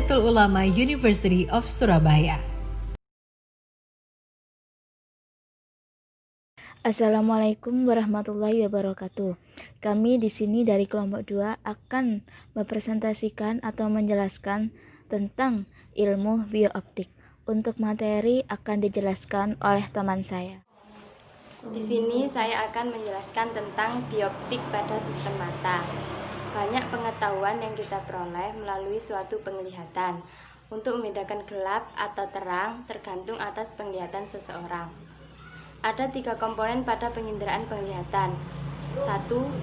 Nahdlatul Ulama University of Surabaya. Assalamualaikum warahmatullahi wabarakatuh. Kami di sini dari kelompok 2 akan mempresentasikan atau menjelaskan tentang ilmu biooptik. Untuk materi akan dijelaskan oleh teman saya. Di sini saya akan menjelaskan tentang bioptik pada sistem mata. Banyak pengetahuan yang kita peroleh melalui suatu penglihatan. Untuk membedakan gelap atau terang tergantung atas penglihatan seseorang. Ada 3 komponen pada penginderaan penglihatan. 1.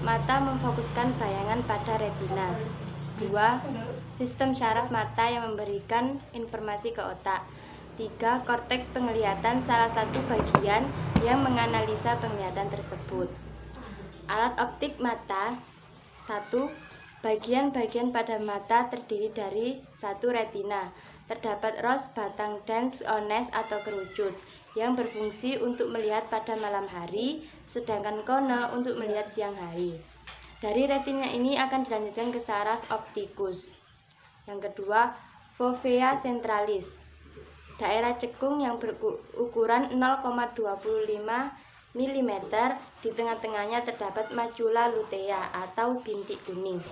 Mata memfokuskan bayangan pada retina. 2. Sistem syaraf mata yang memberikan informasi ke otak. 3. Korteks penglihatan, salah satu bagian yang menganalisa penglihatan tersebut. Alat optik mata. 1. Bagian-bagian pada mata terdiri dari 1. Retina. Terdapat ros, batang, dan ones atau kerucut yang berfungsi untuk melihat pada malam hari, sedangkan kornea untuk melihat siang hari. Dari retina ini akan dilanjutkan ke saraf optikus. Yang kedua, fovea centralis. Daerah cekung yang berukuran 0,25 mm, di tengah-tengahnya terdapat macula lutea atau bintik kuning.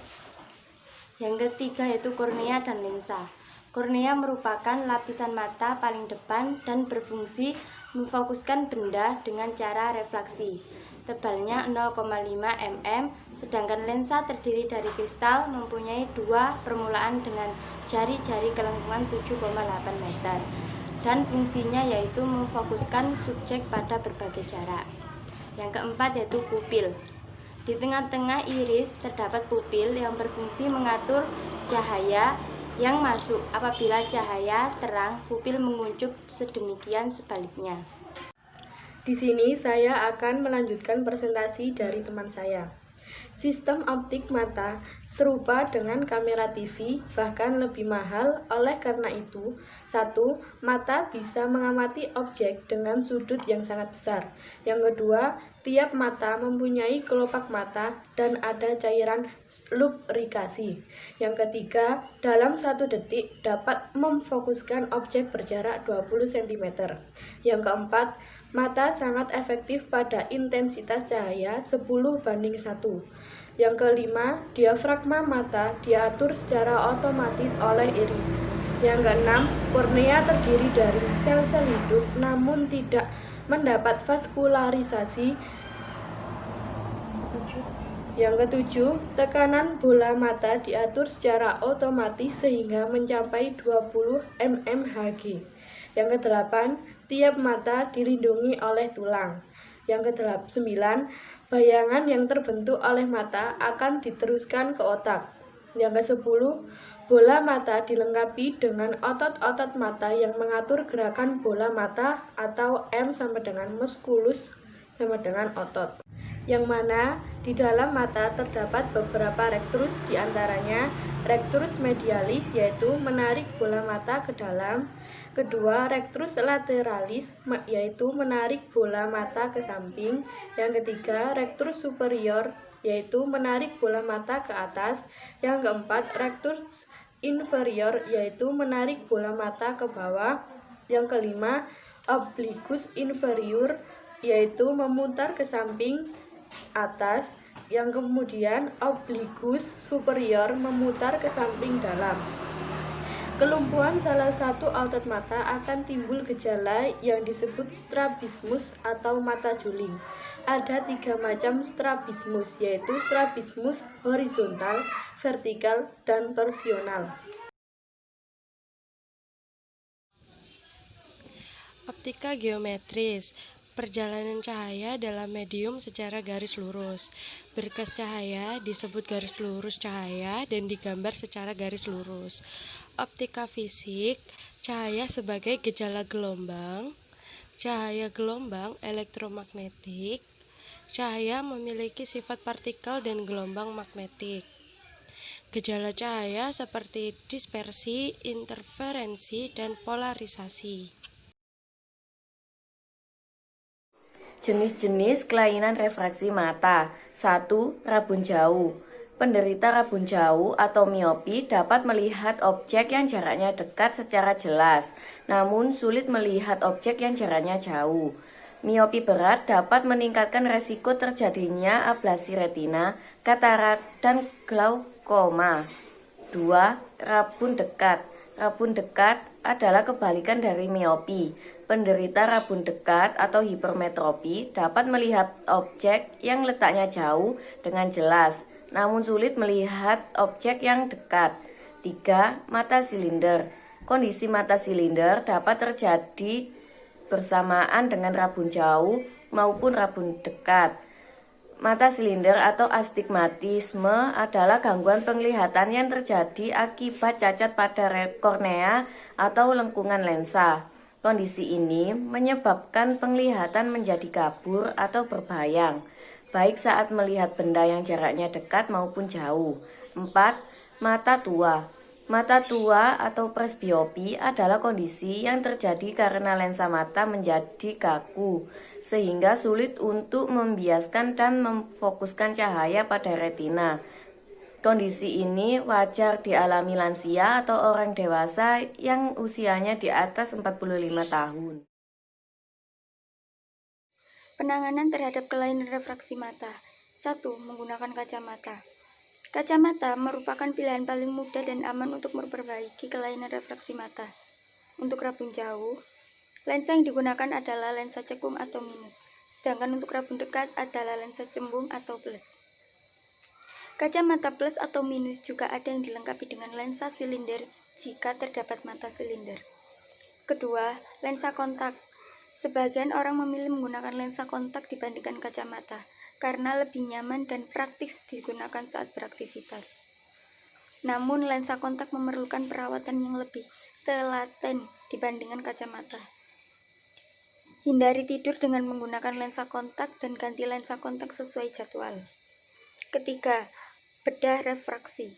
Yang ketiga yaitu kornea dan lensa. Kornea merupakan lapisan mata paling depan dan berfungsi memfokuskan benda dengan cara refraksi. Tebalnya 0,5 mm, sedangkan lensa terdiri dari kristal mempunyai 2 permulaan dengan jari-jari kelengkungan 7,8 meter. Dan fungsinya yaitu memfokuskan subjek pada berbagai jarak. Yang keempat yaitu pupil. Di tengah-tengah iris terdapat pupil yang berfungsi mengatur cahaya yang masuk. Apabila cahaya terang, pupil menguncup, sedemikian sebaliknya. Di sini saya akan melanjutkan presentasi dari teman saya. Sistem optik mata serupa dengan kamera TV, bahkan lebih mahal. Oleh karena itu, 1. Mata bisa mengamati objek dengan sudut yang sangat besar. Yang kedua, tiap mata mempunyai kelopak mata dan ada cairan lubrikasi. Yang ketiga, dalam 1 detik dapat memfokuskan objek berjarak 20 cm. Yang keempat, mata sangat efektif pada intensitas cahaya 10:1. Yang kelima, diafragma mata diatur secara otomatis oleh iris. Yang keenam, kornea terdiri dari sel-sel hidup namun tidak mendapat vaskularisasi. Yang ketujuh, tekanan bola mata diatur secara otomatis sehingga mencapai 20 mmHg. Yang kedelapan, tiap mata dilindungi oleh tulang. Yang ke-9, bayangan yang terbentuk oleh mata akan diteruskan ke otak. Yang ke-10, bola mata dilengkapi dengan otot-otot mata yang mengatur gerakan bola mata atau M sama dengan musculus sama dengan otot. Yang mana di dalam mata terdapat beberapa rectus, diantaranya rectus medialis yaitu menarik bola mata ke dalam. Kedua, rectus lateralis yaitu menarik bola mata ke samping. Yang ketiga, rectus superior yaitu menarik bola mata ke atas. Yang keempat, rectus inferior yaitu menarik bola mata ke bawah. Yang kelima, obliquus inferior yaitu memutar ke samping atas. Yang kemudian obliquus superior memutar ke samping dalam. Kelumpuhan salah satu otot mata akan timbul gejala yang disebut strabismus atau mata juling. Ada 3 macam strabismus, yaitu strabismus horizontal, vertikal, dan torsional. Optika geometris, perjalanan cahaya dalam medium secara garis lurus. Berkas cahaya disebut garis lurus cahaya dan digambar secara garis lurus. Optika fisik, cahaya sebagai gejala gelombang, cahaya gelombang elektromagnetik, cahaya memiliki sifat partikel dan gelombang magnetik. Gejala cahaya seperti dispersi, interferensi, dan polarisasi. Jenis-jenis kelainan refraksi mata. 1. Rabun jauh. Penderita rabun jauh atau miopi dapat melihat objek yang jaraknya dekat secara jelas, namun sulit melihat objek yang jaraknya jauh. Miopi berat dapat meningkatkan resiko terjadinya ablasi retina, katarak, dan glaukoma. 2. Rabun dekat. Rabun dekat adalah kebalikan dari miopi. Penderita rabun dekat atau hipermetropi dapat melihat objek yang letaknya jauh dengan jelas, namun sulit melihat objek yang dekat. 3. Mata silinder. Kondisi mata silinder dapat terjadi bersamaan dengan rabun jauh maupun rabun dekat. Mata silinder atau astigmatisme adalah gangguan penglihatan yang terjadi akibat cacat pada kornea atau lengkungan lensa. Kondisi ini menyebabkan penglihatan menjadi kabur atau berbayang, baik saat melihat benda yang jaraknya dekat maupun jauh. 4. Mata tua. Mata tua atau presbiopi adalah kondisi yang terjadi karena lensa mata menjadi kaku, sehingga sulit untuk membiaskan dan memfokuskan cahaya pada retina. Kondisi ini wajar dialami lansia atau orang dewasa yang usianya di atas 45 tahun. Penanganan terhadap kelainan refraksi mata. 1. Menggunakan kacamata. Kacamata merupakan pilihan paling mudah dan aman untuk memperbaiki kelainan refraksi mata. Untuk rabun jauh, lensa yang digunakan adalah lensa cekung atau minus, sedangkan untuk rabun dekat adalah lensa cembung atau plus. Kacamata plus atau minus juga ada yang dilengkapi dengan lensa silinder jika terdapat mata silinder. Kedua, lensa kontak. Sebagian orang memilih menggunakan lensa kontak dibandingkan kacamata karena lebih nyaman dan praktis digunakan saat beraktivitas. Namun, lensa kontak memerlukan perawatan yang lebih telaten dibandingkan kacamata. Hindari tidur dengan menggunakan lensa kontak dan ganti lensa kontak sesuai jadwal. Ketiga, bedah refraksi.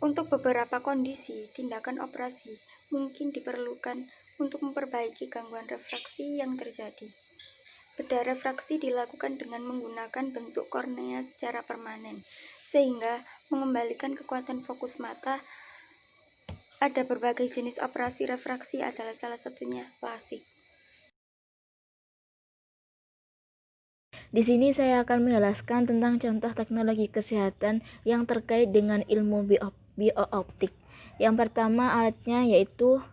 Untuk beberapa kondisi, tindakan operasi mungkin diperlukan untuk memperbaiki gangguan refraksi yang terjadi. Bedah refraksi dilakukan dengan menggunakan bentuk kornea secara permanen, sehingga mengembalikan kekuatan fokus mata. Ada berbagai jenis operasi refraksi adalah salah satunya LASIK. Di sini saya akan menjelaskan tentang contoh teknologi kesehatan yang terkait dengan ilmu biooptik. Yang pertama alatnya yaitu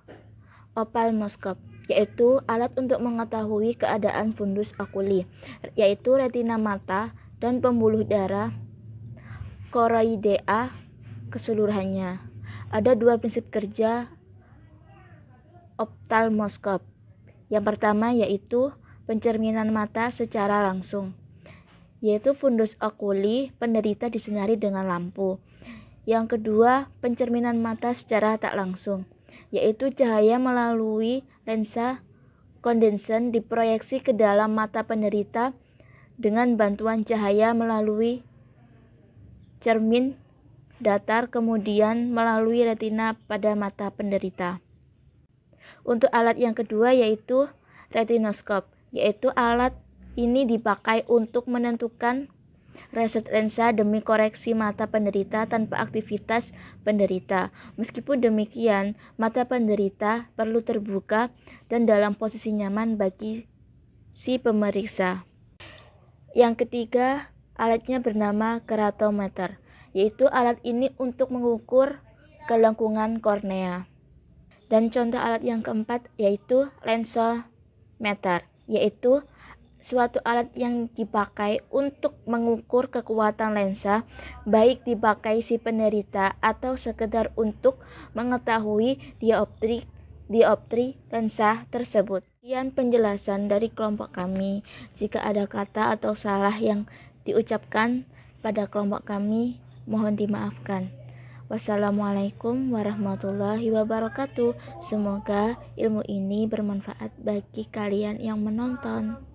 ophthalmoscope, yaitu alat untuk mengetahui keadaan fundus okuli, yaitu retina mata dan pembuluh darah choroidea keseluruhannya. Ada dua prinsip kerja ophthalmoscope. Yang pertama yaitu pencerminan mata secara langsung, yaitu fundus okuli penderita disinari dengan lampu. Yang kedua, pencerminan mata secara tak langsung, yaitu cahaya melalui lensa kondensen diproyeksi ke dalam mata penderita dengan bantuan cahaya melalui cermin datar kemudian melalui retina pada mata penderita. Untuk alat yang kedua yaitu retinoskop, yaitu alat ini dipakai untuk menentukan reset lensa demi koreksi mata penderita tanpa aktivitas penderita. Meskipun demikian, mata penderita perlu terbuka dan dalam posisi nyaman bagi si pemeriksa. Yang ketiga, alatnya bernama keratometer, yaitu alat ini untuk mengukur kelengkungan kornea. Dan contoh alat yang keempat yaitu lensometer, yaitu suatu alat yang dipakai untuk mengukur kekuatan lensa, baik dipakai si penderita atau sekedar untuk mengetahui dioptri lensa tersebut. Sekian penjelasan dari kelompok kami. Jika ada kata atau salah yang diucapkan pada kelompok kami, mohon dimaafkan. Wassalamualaikum warahmatullahi wabarakatuh. Semoga ilmu ini bermanfaat bagi kalian yang menonton.